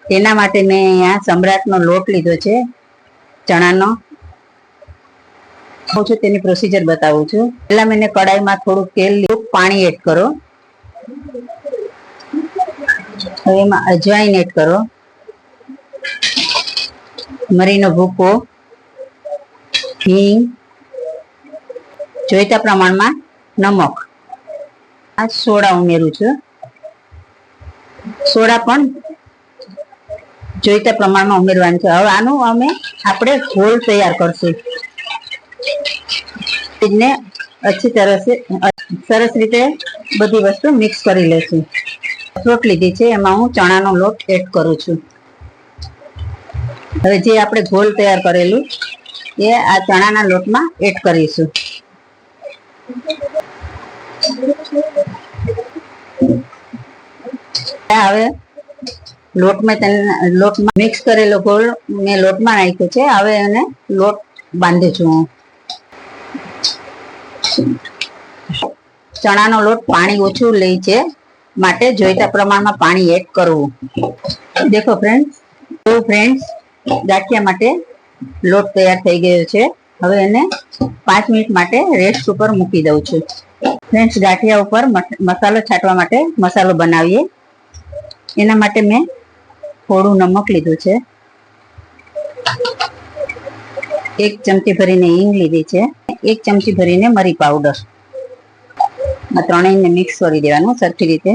તેના માટે મેં અહીંયા સમ્રાટનો લોટ લીધો છે, ચણાનો. હું છું તેની પ્રોસીજર બતાવું છું. પહેલા મેં કડાઈમાં થોડું તેલ લીધું, પાણી એડ કરો. હવે એમાં અજવાઈન એડ કરો, મરીનો ભૂકો, હિંગ, જોઈતા પ્રમાણમાં નમક. આ સોડા ઉમેરું છું. સોડા પણ જોઈતા પ્રમાણમાં ઉમેરવાનું છે. હવે આનું આપણે ઘોલ તૈયાર કરશું. એને અચ્છી તરહ સરસ રીતે બધી વસ્તુ મિક્સ કરી લેશું. લોટ લીધી છે, એમાં હું ચણાનો લોટ એડ કરું છું. હવે જે આપણે ઘોલ તૈયાર કરેલું એ આ ચણાના લોટમાં એડ કરીશું. હવે લોટમાં મિક્સ કરેલો ગોળ મેં લોટમાં નાખ્યો છે. હવે એને લોટ બાંધું છું હું. ચણાનો લોટ પાણી ઓછું લે છે, માટે જોઈતા પ્રમાણમાં પાણી એડ કરવું. દેખો ફ્રેન્ડ્સ, ગાંઠિયા માટે લોટ તૈયાર થઈ ગયો છે. હવે એને 5 મિનિટ માટે રેસ્ટ ઉપર મૂકી દઉં છું. ફ્રેન્ડ્સ, ગાંઠિયા ઉપર મસાલો છાંટવા માટે મસાલો બનાવીએ. એના માટે મેં થોડું નમક લીધું છે, 1 ચમચી ભરીને હિંગ લીધી છે, 1 ચમચી ભરીને મરી પાવડર. આ ત્રણેયને મિક્સ કરી દેવાનું સરખી રીતે.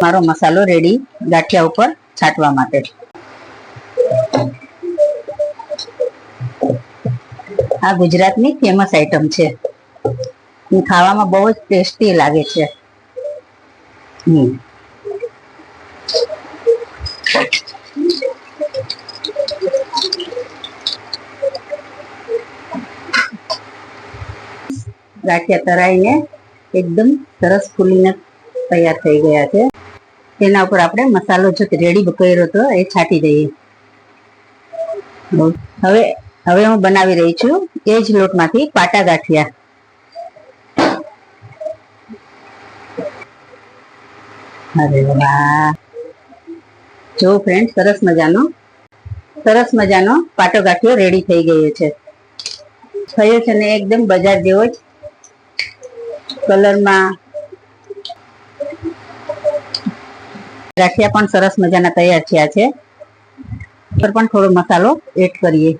મારો મસાલો રેડી ગાંઠિયા ઉપર છાંટવા માટે. આ ગુજરાતની ફેમસ આઈટમ છે, ખાવામાં બહુ જ ટેસ્ટી લાગે છે. ગાંઠિયા તરાઈને એકદમ સરસ ફૂલીને તૈયાર થઈ ગયા છે. તેના ઉપર આપણે મસાલો જો રેડી કર્યો હતો એ છાંટી દઈએ. હવે હું બનાવી રહી છું એ જ લોટમાંથી પાટા ગાંઠિયા. અરે વાહ! જો ફ્રેન્ડ, સરસ મજાનો પાટો ગાંઠિયો રેડી થઈ ગયો છે. થયો છે ને એકદમ બજાર જેવો જ કલરમાં. ગાંઠિયા પણ સરસ મજાના તૈયાર થયા છે. પર પણ થોડો મસાલો એડ કરીએ.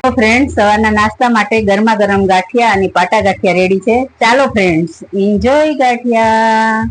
તો ફ્રેન્ડ્સ, સવારના નાસ્તા માટે ગરમા ગરમ ગાંઠિયા અને પાટા ગાંઠિયા રેડી છે. ચાલો ફ્રેન્ડ્સ, એન્જોય ગાંઠિયા.